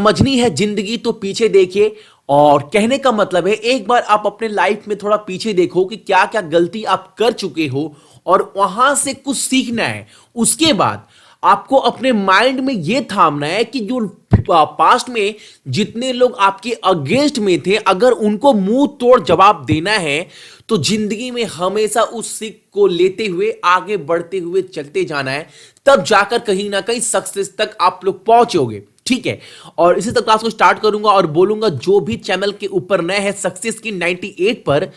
समझनी है जिंदगी तो पीछे देखिए। और कहने का मतलब है एक बार आप अपने लाइफ में थोड़ा पीछे देखो कि क्या क्या गलती आप कर चुके हो और वहां से कुछ सीखना है। उसके बाद आपको अपने माइंड में यह थामना है कि जो पास्ट में जितने लोग आपके अगेंस्ट में थे, अगर उनको मुंह तोड़ जवाब देना है तो जिंदगी में हमेशा उस सीख को लेते हुए आगे बढ़ते हुए चलते जाना है। तब जाकर कहीं ना कहीं सक्सेस तक आप लोग पहुंचोगे। ठीक है, और इसी तक क्लास को स्टार्ट करूंगा और बोलूंगा जो भी चैनल के ऊपर नए हैं सक्सेस की 98 पर,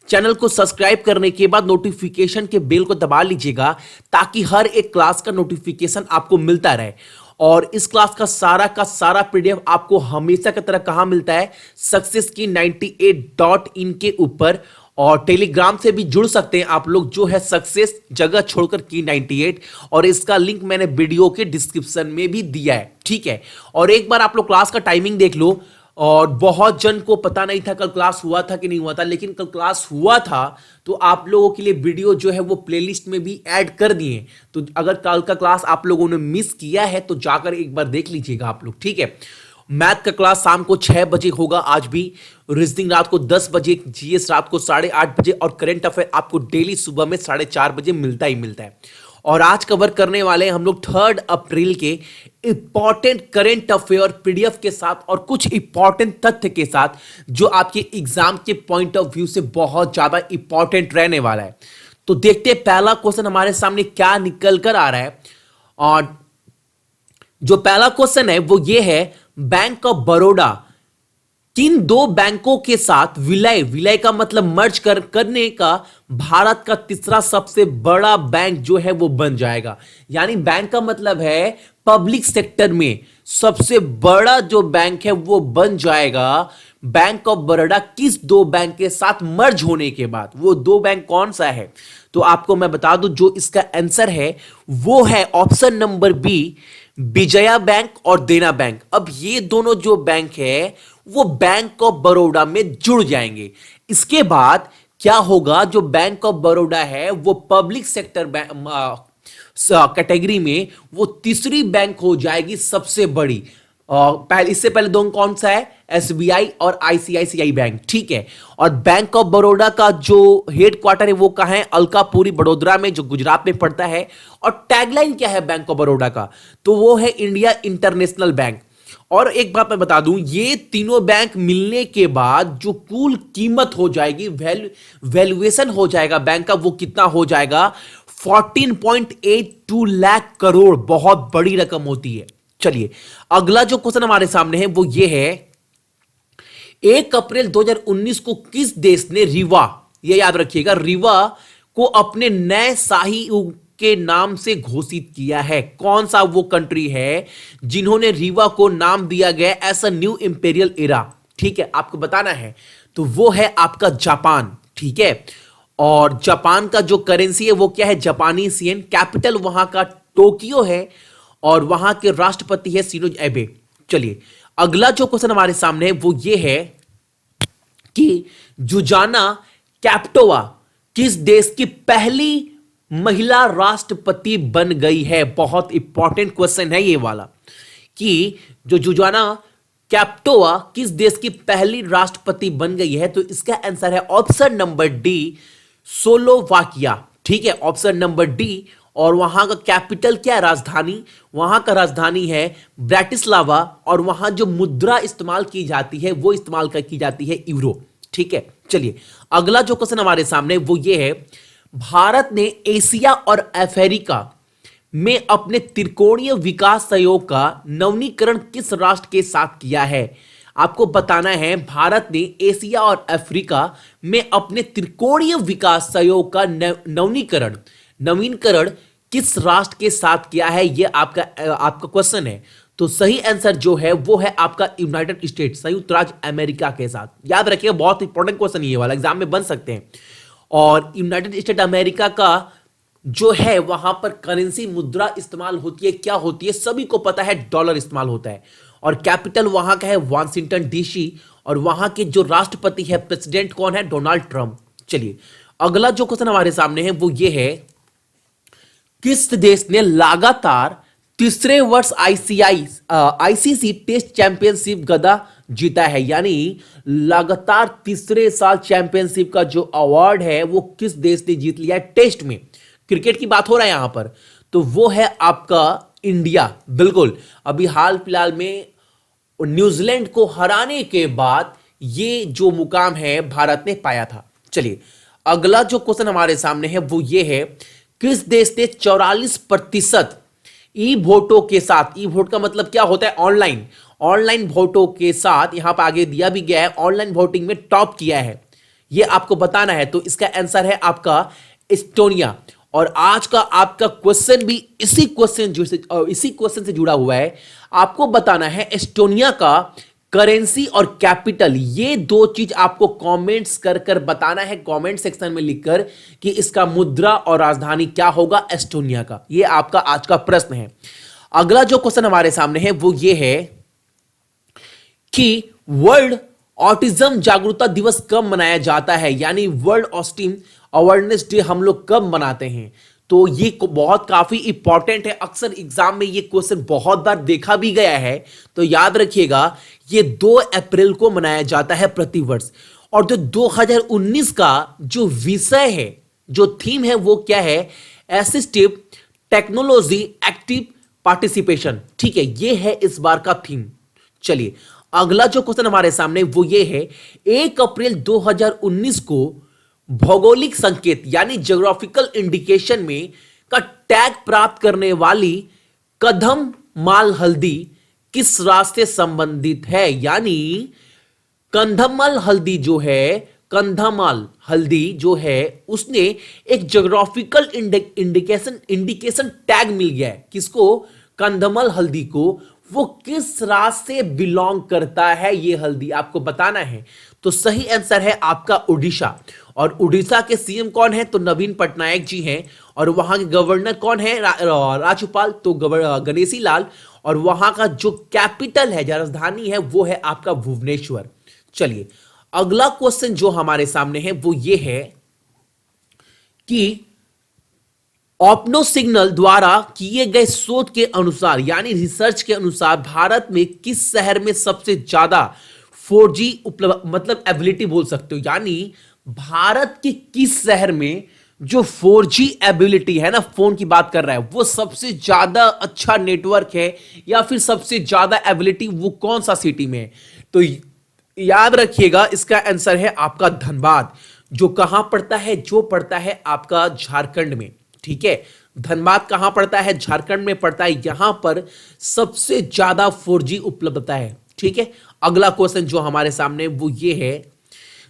चैनल को सब्सक्राइब करने के बाद नोटिफिकेशन के बेल को दबा लीजिएगा ताकि हर एक क्लास का नोटिफिकेशन आपको मिलता रहे। और इस क्लास का सारा पीडीएफ आपको हमेशा की तरह कहां मिलता है, सक्सेस की 98.in के ऊपर। और टेलीग्राम से भी जुड़ सकते हैं आप लोग, जो है सक्सेस जगह छोड़कर की 98, और इसका लिंक मैंने वीडियो के डिस्क्रिप्शन में भी दिया है। ठीक है, और एक बार आप लोग क्लास का टाइमिंग देख लो। और बहुत जन को पता नहीं था कल क्लास हुआ था कि नहीं हुआ था, लेकिन कल क्लास हुआ था तो आप लोगों के लिए वीडियो जो है वो प्लेलिस्ट में भी ऐड कर दिए। तो अगर कल का क्लास आप लोगों ने मिस किया है तो जाकर एक बार देख लीजिएगा आप लोग। ठीक है, मैथ का क्लास शाम को 6 बजे होगा आज भी, रीजनिंग रात को 10 बजे, जीएस रात को 8:30 बजे, और करंट अफेयर आपको डेली सुबह में 4:30 बजे मिलता ही मिलता है। और आज कवर करने वाले हैं हम लोग 3 अप्रैल के इंपॉर्टेंट करंट अफेयर पीडीएफ के साथ और कुछ इंपॉर्टेंट तथ्य के साथ, जो आपके एग्जाम के पॉइंट ऑफ व्यू से बहुत ज्यादा इंपॉर्टेंट रहने वाला है। तो देखते हैं पहला क्वेश्चन हमारे सामने क्या निकल कर आ रहा है। और जो पहला क्वेश्चन है वो ये है, बैंक ऑफ बड़ौदा किन दो बैंकों के साथ विलय का मतलब मर्ज करने का भारत का तीसरा सबसे बड़ा बैंक जो है वो बन जाएगा। यानी बैंक का मतलब है पब्लिक सेक्टर में सबसे बड़ा जो बैंक है वो बन जाएगा बैंक ऑफ बड़ौदा किस दो बैंक के साथ मर्ज होने के बाद। वो दो बैंक कौन सा है तो आपको मैं बता दूं, जो इसका आंसर है वो है option number B, Vijaya bank और देना बैंक। अब ये दोनों जो बैंक है वो बैंक ऑफ बड़ौदा में जुड़ जाएंगे। इसके बाद क्या होगा, जो बैंक ऑफ बड़ौदा है वो पब्लिक सेक्टर कैटेगरी में वो तीसरी बैंक हो जाएगी सबसे बड़ी। इससे पहले दोनों कौन सा है, एसबीआई और आईसीआईसीआई बैंक। ठीक है, और बैंक ऑफ बड़ौदा का जो हेड क्वार्टर है वो कहां है, अलकापुरी बड़ोदरा में, जो गुजरात में पड़ता है। और टैगलाइन क्या है बैंक ऑफ बड़ौदा का, तो वो है इंडिया इंटरनेशनल बैंक। और एक बात मैं बता दूं, ये तीनों बैंक मिलने के बाद जो कुल कीमत हो जाएगी, वैल्यूएशन हो जाएगा बैंक का, वो कितना हो जाएगा, 14.82 लाख करोड़। बहुत बड़ी रकम होती है। चलिए अगला जो क्वेश्चन हमारे सामने है वो ये है, 1 अप्रैल 2019 को किस देश ने रीवा, ये याद रखिएगा, रीवा को अपने नए शाही के नाम से घोषित किया है। कौन सा वो कंट्री है जिन्होंने रीवा को नाम दिया गया as a new imperial era. ठीक है, आपको बताना है, तो वो है आपका जापान। ठीक है, और जापान का जो करेंसी है वो क्या है, जापानी येन। कैपिटल वहां का टोक्यो है और वहां के राष्ट्रपति है शिंजो एबे। चलिए अगला जो क्वेश्चन हमारे सामने है वो ये है कि जुजाना कैप्टोवा किस देश की पहली महिला राष्ट्रपति बन गई है। बहुत इंपॉर्टेंट क्वेश्चन है ये वाला, कि जो जुजाना कैप्टोवा किस देश की पहली राष्ट्रपति बन गई है, तो इसका आंसर है ऑप्शन नंबर डी, स्लोवाकिया। ठीक है, ऑप्शन नंबर डी। और वहां का कैपिटल क्या है, राजधानी, वहां का राजधानी है ब्रैटिस्लावा। और वहां जो मुद्रा इस्तेमाल की जाती है वो इस्तेमाल की जाती है यूरो। ठीक है, चलिए अगला जो क्वेश्चन हमारे सामने वो ये है, भारत ने एशिया और अफ्रीका में अपने त्रिकोणीय विकास सहयोग का नवीनीकरण किस राष्ट्र के साथ किया है। आपको बताना है, भारत ने एशिया और अफ्रीका में अपने त्रिकोणीय विकास सहयोग का नवीनीकरण किस राष्ट्र के साथ किया है, यह आपका क्वेश्चन है। तो सही आंसर जो है वो है आपका यूनाइटेड स्टेट, संयुक्त राज्य अमेरिका के साथ। याद रखिएगा, बहुत इंपॉर्टेंट क्वेश्चन ये वाला, एग्जाम में बन सकते हैं। और यूनाइटेड स्टेट अमेरिका का जो है वहां पर करेंसी मुद्रा इस्तेमाल होती है, क्या होती है, सभी को पता है, डॉलर इस्तेमाल होता है। और कैपिटल वहां का है वाशिंगटन डीसी। और वहां के जो राष्ट्रपति है, प्रेसिडेंट कौन है, डोनाल्ड ट्रंप। चलिए अगला जो क्वेश्चन हमारे सामने है वो ये है, किस देश ने लगातार तीसरे वर्ष आईसीसी टेस्ट चैंपियनशिप गदा जीता है, यानी लगातार तीसरे साल चैंपियनशिप का जो अवार्ड है वो किस देश ने जीत लिया है टेस्ट में। क्रिकेट की बात हो रहा है यहां पर, तो वो है आपका इंडिया। बिल्कुल, अभी हाल फिलहाल में न्यूजीलैंड को हराने के बाद ये जो मुकाम है भारत ने पाया था। चलिए अगला जो क्वेश्चन हमारे सामने है वो ये है, किस देश ने 44% ई वोटों के साथ, ई वोट का मतलब क्या होता है, ऑनलाइन, ऑनलाइन वोटों के साथ, यहां पर आगे दिया भी गया है, ऑनलाइन वोटिंग में टॉप किया है, ये आपको बताना है। तो इसका आंसर है आपका एस्टोनिया। और आज का आपका क्वेश्चन भी इसी क्वेश्चन से जुड़ा हुआ है। आपको बताना है एस्टोनिया का करेंसी और कैपिटल, ये दो चीज आपको कमेंट्स कर कर बताना है, कमेंट सेक्शन में लिखकर कि इसका मुद्रा और राजधानी क्या होगा एस्टोनिया का। ये आपका आज का प्रश्न है। अगला जो क्वेश्चन हमारे सामने है वो ये है कि वर्ल्ड ऑटिज्म जागरूकता दिवस कब मनाया जाता है, यानी वर्ल्ड ऑटिज्म अवेयरनेस डे हम लोग कब मनाते हैं। तो ये बहुत काफी इंपॉर्टेंट है, अक्सर एग्जाम में ये क्वेश्चन बहुत बार देखा भी गया है। तो याद रखिएगा ये 2 अप्रैल को मनाया जाता है प्रतिवर्ष। और जो 2019 का जो विषय है, जो थीम है वो क्या है, असिस्टिव टेक्नोलॉजी एक्टिव पार्टिसिपेशन। ठीक है, ये है इस बार का थीम। चलिए अगला जो क्वेश्चन हमारे सामने वो ये है, 1 अप्रैल 2019 को भौगोलिक संकेत यानी ज्योग्राफिकल इंडिकेशन में का टैग प्राप्त करने वाली कंधमाल हल्दी किस राज्य से संबंधित है, यानी कंधमाल हल्दी जो है, कंधमाल हल्दी जो है उसने एक ज्योग्राफिकल इंडिकेशन टैग मिल गया है किसको, कंधमाल हल्दी को। वो किस राज्य से बिलोंग करता है ये हल्दी, आपको बताना है। तो सही आंसर है आपका उड़ीसा। और उड़ीसा के सीएम कौन है, तो नवीन पटनायक जी हैं। और वहां के गवर्नर कौन है, राज्यपाल, तो गणेशी लाल। और वहां का जो कैपिटल है, जो राजधानी है वो है आपका भुवनेश्वर। चलिए अगला क्वेश्चन जो हमारे सामने है वो ये है कि ऑप्नो सिग्नल द्वारा किए गए शोध के अनुसार, यानी रिसर्च के अनुसार, भारत में किस शहर में सबसे ज्यादा 4G उपलब्ध, मतलब एबिलिटी बोल सकते हो, यानी भारत के किस शहर में जो 4G एबिलिटी है ना, फोन की बात कर रहा है, वो सबसे ज्यादा अच्छा नेटवर्क है या फिर सबसे ज्यादा एबिलिटी वो कौन सा सिटी में है। तो याद रखिएगा इसका आंसर है आपका धनबाद, जो कहां पड़ता है, जो पड़ता है आपका झारखंड में। ठीक है, धनबाद कहां पड़ता है, झारखंड में पड़ता है। यहां पर सबसे ज्यादा 4G उपलब्धता है। ठीक है, अगला क्वेश्चन जो हमारे सामने वो ये है,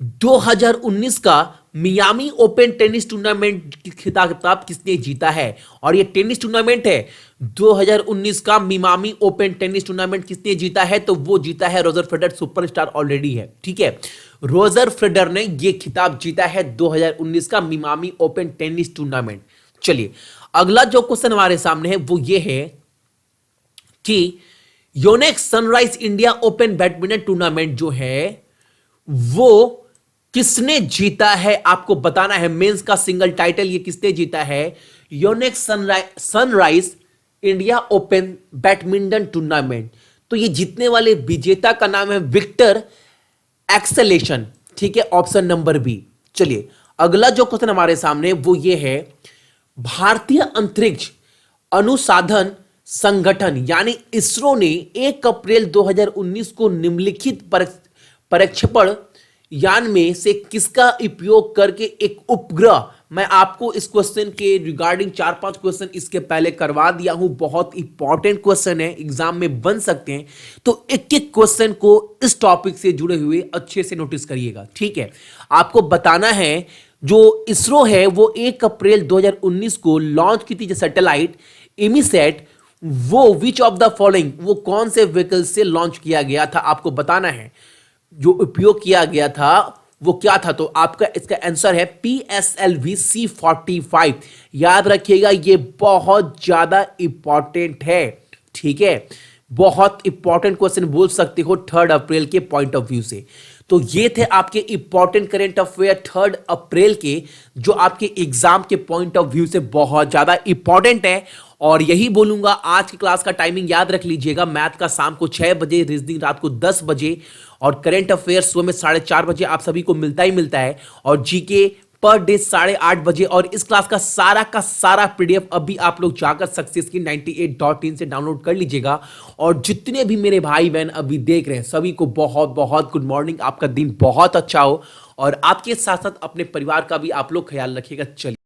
2019 का मियामी ओपन टेनिस टूर्नामेंट की खिताब किसने जीता है। और ये टेनिस टूर्नामेंट है 2019 का मियामी ओपन टेनिस टूर्नामेंट किसने जीता है, तो वो जीता है रोजर फेडरर, सुपरस्टार ऑलरेडी है। ठीक है, रोजर फेडरर ने ये खिताब जीता है 2019 का मियामी ओपन टेनिस टूर्नामेंट। चलिए अगला जो क्वेश्चन हमारे सामने है वो ये है कि Yonex sunrise India open badminton tournament जो है वो किसने जीता है, आपको बताना है। मेंस का सिंगल टाइटल ये किसने जीता है, Yonex sunrise India open badminton tournament. तो ये जीतने वाले विजेता का नाम है विक्टर एक्सेलेशन। ठीक है, ऑप्शन नंबर बी। चलिए अगला जो क्वेश्चन हमारे सामने वो ये है, भारतीय अंतरिक्ष अनुसंधान संगठन यानी इसरो ने 1 अप्रैल 2019 को निम्नलिखित प्रक्षेपण यान में से किसका उपयोग करके एक उपग्रह, मैं आपको इस क्वेश्चन के रिगार्डिंग 4-5 क्वेश्चन इसके पहले करवा दिया हूं, बहुत इंपॉर्टेंट क्वेश्चन है, एग्जाम में बन सकते हैं। तो एक एक क्वेश्चन को इस टॉपिक से जुड़े हुए अच्छे से नोटिस करिएगा। ठीक है, आपको बताना है जो इसरो है वो 1 अप्रैल 2019 को लॉन्च की थी जो सैटेलाइट इमीसैट, वो विच ऑफ द फॉलोइंग, वो कौन से व्हीकल से लॉन्च किया गया था, आपको बताना है। जो उपयोग किया गया था वो क्या था, तो आपका इसका आंसर है PSLV C45। याद रखिएगा ये बहुत ज्यादा इंपॉर्टेंट है। ठीक है, बहुत इंपॉर्टेंट क्वेश्चन बोल सकते हो 3 अप्रैल के पॉइंट ऑफ व्यू से। तो ये थे आपके इंपॉर्टेंट करेंट अफेयर 3 अप्रैल के, जो आपके एग्जाम के पॉइंट ऑफ व्यू से बहुत ज्यादा इंपॉर्टेंट है। और यही बोलूंगा, आज की क्लास का टाइमिंग याद रख लीजिएगा। मैथ का शाम को 6 बजे, रीजनिंग रात को 10 बजे, और करंट अफेयर्स सुबह में 4:30 बजे आप सभी को मिलता ही मिलता है। और जीके पर डे 8:30 बजे। और इस क्लास का सारा पीडीएफ अभी आप लोग जाकर सक्सेस की 98.in से डाउनलोड कर लीजिएगा। और जितने भी मेरे भाई बहन अभी देख रहे हैं, सभी को बहुत बहुत गुड मॉर्निंग। आपका दिन बहुत अच्छा हो, और आपके साथ साथ अपने परिवार का भी आप लोग ख्याल रखिएगा। चलिए।